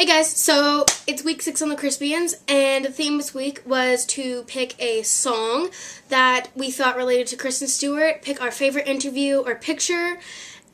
guys, so it's week 6 on the Crispians, and the theme this week was to pick a song that we thought related to Kristen Stewart, pick our favorite interview or picture,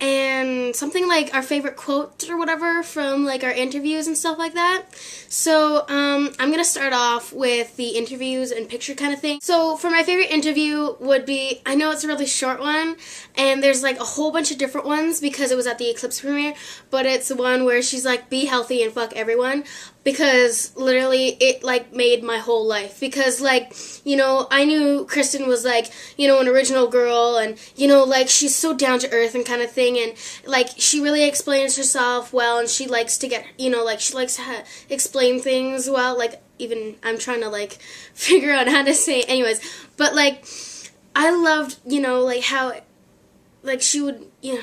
and something like our favorite quote or whatever from like our interviews and stuff like that. So I'm gonna start off with the interviews and picture kind of thing. So for my favorite interview would be, I know it's a really short one and there's like a whole bunch of different ones because it was at the Eclipse premiere, but it's the one where she's like, be healthy and fuck everyone, because literally it like made my whole life. Because like, you know, I knew Kristen was like, you know, an original girl, and you know, like she's so down to earth and kind of thing, and like she really explains herself well, and she likes to get, you know, like she likes to explain things well. Like even I'm trying to like figure out how to say it. Anyways, but like I loved, you know, like how like she would, you know,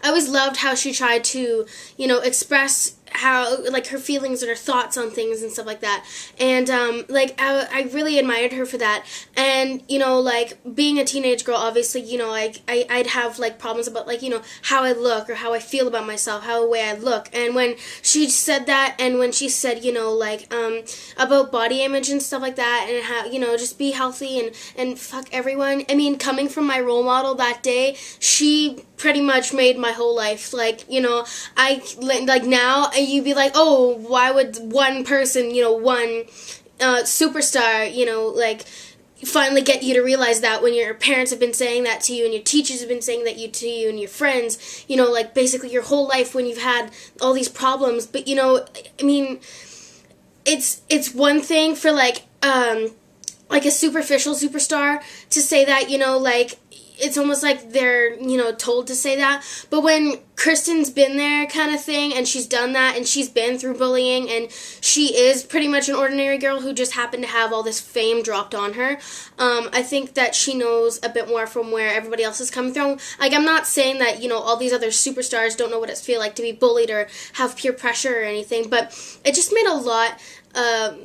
I always loved how she tried to, you know, express how, like, her feelings and her thoughts on things and stuff like that. And, like, I really admired her for that. And, you know, like, being a teenage girl, obviously, you know, like, I'd have, like, problems about, like, you know, how I look or how I feel about myself, how the way I look. And when she said that, and when she said, you know, like, about body image and stuff like that, and how, you know, just be healthy and fuck everyone. I mean, coming from my role model that day, she pretty much made my whole life. Like, you know, like, now, you'd be like, oh, why would one person, you know, one superstar, you know, like, finally get you to realize that when your parents have been saying that to you and your teachers have been saying that to you and your friends, you know, like, basically your whole life when you've had all these problems. But, you know, I mean, it's one thing for, like a superficial superstar to say that, you know, like, it's almost like they're, you know, told to say that. But when Kristen's been there kind of thing, and she's done that, and she's been through bullying, and she is pretty much an ordinary girl who just happened to have all this fame dropped on her, I think that she knows a bit more from where everybody else is coming from. Like, I'm not saying that, you know, all these other superstars don't know what it feels like to be bullied or have peer pressure or anything, but it just made a lot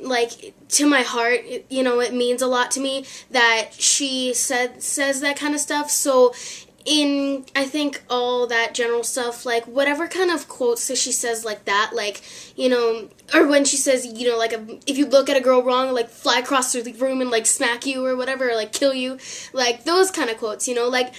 like, to my heart. You know, it means a lot to me that she says that kind of stuff. So in, I think, all that general stuff, like, whatever kind of quotes that she says like that, like, you know, or when she says, you know, like, if you look at a girl wrong, like, fly across the room and, like, smack you or whatever, or, like, kill you, like, those kind of quotes, you know, like,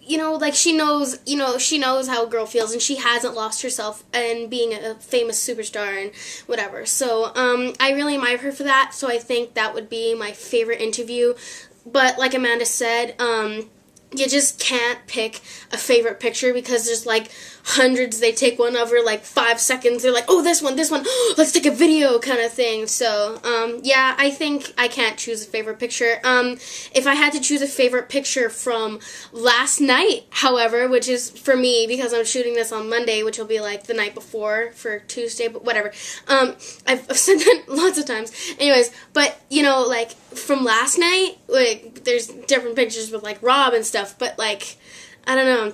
you know, like, she knows, you know, she knows how a girl feels, and she hasn't lost herself in being a famous superstar and whatever. So, I really admire her for that, so I think that would be my favorite interview. But, like Amanda said, you just can't pick a favorite picture because there's, like, hundreds. They take one over, like, 5 seconds. They're like, oh, this one, let's take a video kind of thing. So, yeah, I think I can't choose a favorite picture. If I had to choose a favorite picture from last night, however, which is for me, because I'm shooting this on Monday, which will be, like, the night before for Tuesday, but whatever. I've said that lots of times. Anyways, but, you know, like, from last night, like, there's different pictures with, like, Rob and stuff, but, like, I don't know.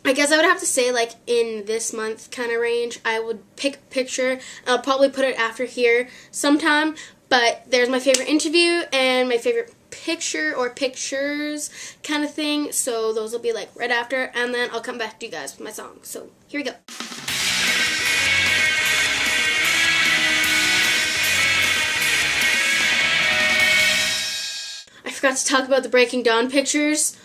I guess I would have to say, like, in this month kind of range, I would pick a picture. I'll probably put it after here sometime, but there's my favorite interview and my favorite picture or pictures kind of thing, so those will be, like, right after, and then I'll come back to you guys with my song. So, here we go. I forgot to talk about the Breaking Dawn pictures.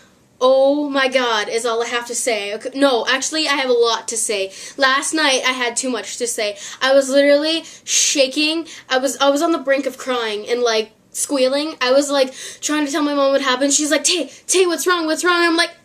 Oh my god, is all I have to say. Okay, no, actually, I have a lot to say. Last night, I had too much to say. I was literally shaking. I was on the brink of crying and, like, squealing. I was, like, trying to tell my mom what happened. She's like, Tay, what's wrong? I'm like,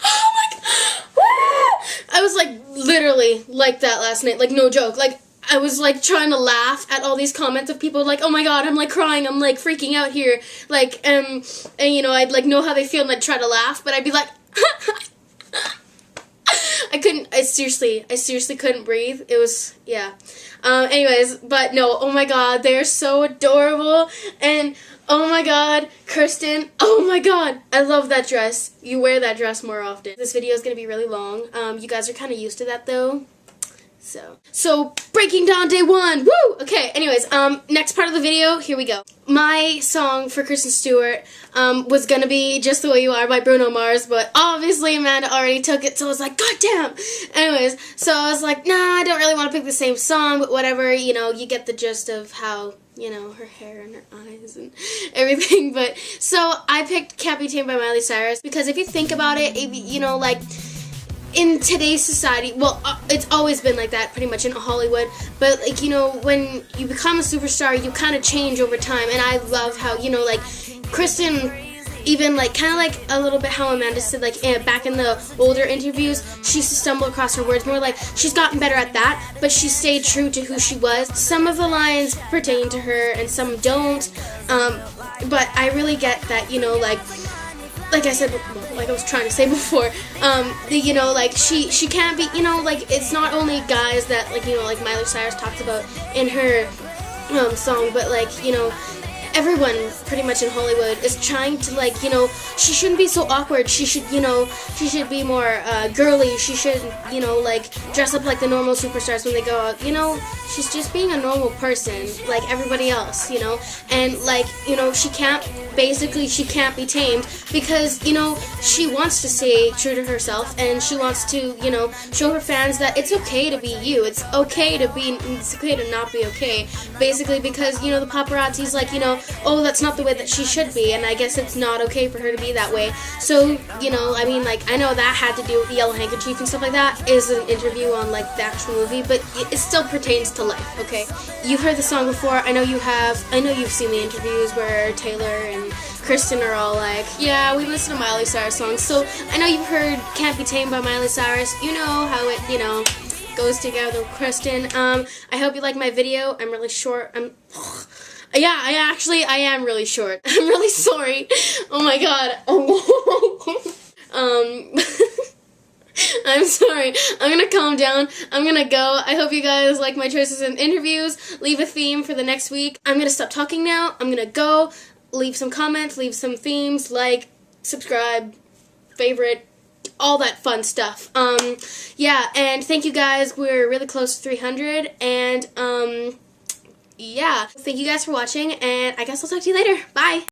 oh my god. I was, like, literally like that last night. Like, no joke. Like, I was, like, trying to laugh at all these comments of people, like, oh my god, I'm, like, crying, I'm, like, freaking out here, like, and, you know, I'd, like, know how they feel, and I'd try to laugh, but I'd be like, I seriously couldn't breathe. It was, yeah. Anyways, but no, oh my god, they're so adorable, and, oh my god, Kristen, oh my god, I love that dress. You wear that dress more often. This video is gonna be really long. You guys are kind of used to that, though. So breaking down day one, woo! Okay, anyways, next part of the video, here we go. My song for Kristen Stewart was gonna be Just the Way You Are by Bruno Mars, but obviously Amanda already took it, so I was like, God damn! Anyways, so I was like, nah, I don't really want to pick the same song, but whatever, you know, you get the gist of how, you know, her hair and her eyes and everything. But so I picked Can't Be Tamed by Miley Cyrus because if you think about it, you know, like, in today's society, well, it's always been like that pretty much in Hollywood, but like, you know, when you become a superstar, you kind of change over time, and I love how, you know, like, Kristen, even like kind of like a little bit how Amanda said, like back in the older interviews, she used to stumble across her words more. Like, she's gotten better at that, but she stayed true to who she was. Some of the lines pertain to her and some don't, but I really get that, you know, like I said, like I was trying to say before, you know, like she can't be, you know, like it's not only guys that, like, you know, like Miley Cyrus talks about in her song, but like, you know, everyone pretty much in Hollywood is trying to, like, you know, she shouldn't be so awkward. She should, you know, she should be more girly. She should, you know, like, dress up like the normal superstars when they go out. You know, she's just being a normal person like everybody else, you know. And, like, you know, she can't be tamed because, you know, she wants to stay true to herself, and she wants to, you know, show her fans that it's okay to be you. It's okay to not be okay, basically, because, you know, the paparazzi's like, you know, oh, that's not the way that she should be, and I guess it's not okay for her to be that way. So, you know, I mean, like, I know that had to do with the yellow handkerchief and stuff like that, is an interview on, like, the actual movie, but it still pertains to life, okay? You've heard the song before, I know you have, I know you've seen the interviews where Taylor and Kristen are all like, yeah, we listen to Miley Cyrus songs, so I know you've heard Can't Be Tamed by Miley Cyrus. You know how it, you know, goes together with Kristen. I hope you like my video. I'm really short. Yeah, I am really short. I'm really sorry. Oh my god. I'm sorry. I'm gonna calm down. I'm gonna go. I hope you guys like my choices in interviews. Leave a theme for the next week. I'm gonna stop talking now. I'm gonna go. Leave some comments. Leave some themes. Like, subscribe, favorite, all that fun stuff. Yeah, and thank you guys. We're really close to 300, and, yeah. Thank you guys for watching, and I guess I'll talk to you later. Bye!